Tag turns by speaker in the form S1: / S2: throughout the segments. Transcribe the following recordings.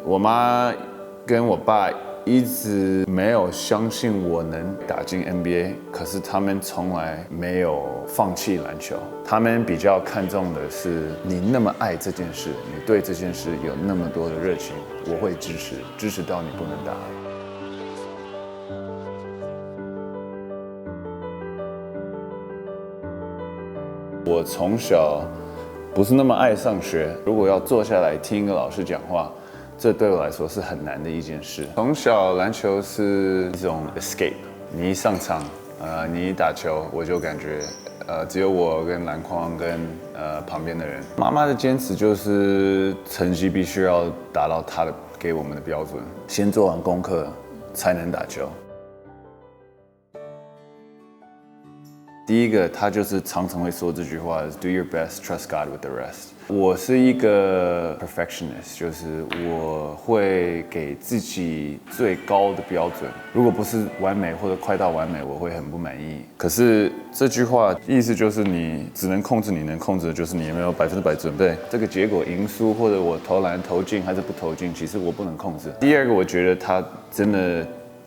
S1: 我妈跟我爸一直没有相信我能打进 NBA， 可是他们从来没有放弃篮球。他们比较看重的是你那么爱这件事，你对这件事有那么多的热情，我会支持，支持到你不能打。我从小不是那么爱上学，如果要坐下来听一个老师讲话，这对我来说是很难的一件事。从小篮球是一种 escape， 你一上场，你一打球，我就感觉，只有我跟篮筐跟旁边的人。妈妈的坚持就是成绩必须要达到她的给我们的标准，先做完功课才能打球。第一个，他就是常常会说这句话 ：“Do your best, trust God with the rest。”我是一个 perfectionist， 就是我会给自己最高的标准，如果不是完美或者快到完美，我会很不满意。可是这句话意思就是你只能控制你能控制的，就是你有没有100%准备。这个结果赢输或者我投篮投进还是不投进，其实我不能控制。第二个，我觉得他真的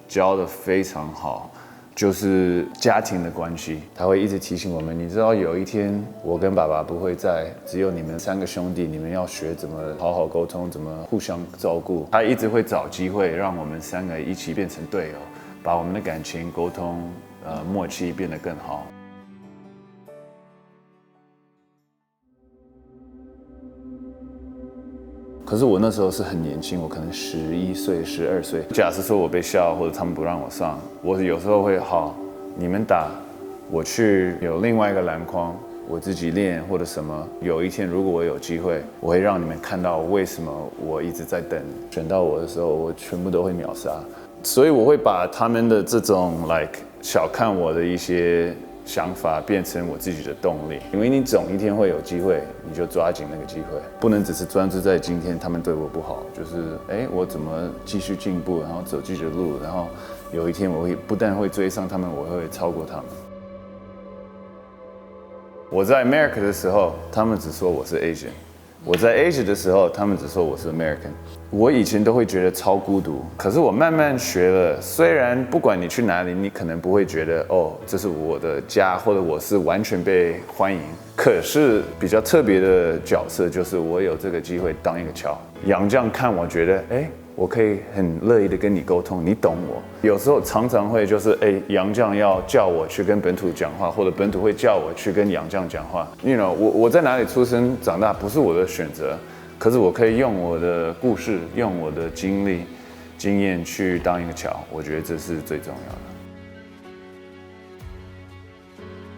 S1: 教得非常好。就是家庭的关系，他会一直提醒我们，你知道有一天我跟爸爸不会在，只有你们3个兄弟，你们要学怎么好好沟通，怎么互相照顾。他一直会找机会让我们3个一起变成队友，把我们的感情、沟通、默契变得更好。可是我那时候是很年轻，我可能11岁、12岁。假设说我被笑，或者他们不让我上，我有时候会好，你们打，我去有另外一个篮筐，我自己练或者什么。有一天如果我有机会，我会让你们看到为什么我一直在等。选到我的时候，我全部都会秒杀。所以我会把他们的这种小看我的一些想法变成我自己的动力，因为你总一天会有机会，你就抓紧那个机会，不能只是专注在今天他们对我不好，就是我怎么继续进步，然后走自己的路，然后有一天我会不但会追上他们，我会超过他们。我在 America 的时候，他们只说我是 Asian。我在 Asia 的时候，他们只说我是 American。我以前都会觉得超孤独，可是我慢慢学了。虽然不管你去哪里，你可能不会觉得这是我的家，或者我是完全被欢迎。可是比较特别的角色就是我有这个机会当一个桥。杨绛看我觉得，我可以很乐意的跟你沟通，你懂我。有时候常常会就是杨绛要叫我去跟本土讲话，或者本土会叫我去跟杨绛讲话。我在哪里出生长大不是我的选择，可是我可以用我的故事，用我的经历、经验去当一个桥，我觉得这是最重要的。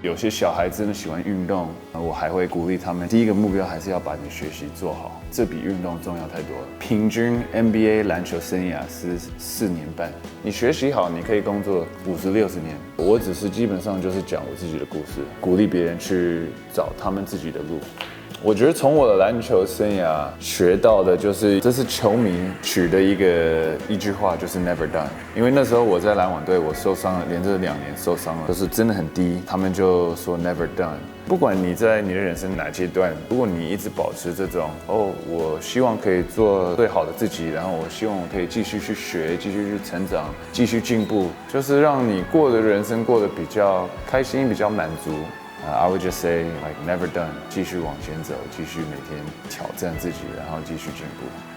S1: 有些小孩真的喜欢运动，我还会鼓励他们，第一个目标还是要把你学习做好，这比运动重要太多了。平均 NBA 篮球生涯是4年半，你学习好，你可以工作50、60年。我只是基本上就是讲我自己的故事，鼓励别人去找他们自己的路。我觉得从我的篮球生涯学到的就是，这是球迷取的一句话，就是 never done。因为那时候我在篮网队，我受伤了，连着2年受伤了，就是真的很低。他们就说 never done。不管你在你的人生哪阶段，如果你一直保持这种我希望可以做最好的自己，然后我希望我可以继续去学，继续去成长，继续进步，就是让你过的人生过得比较开心，比较满足。I would just say never done， 继续往前走，继续每天挑战自己，然后继续进步。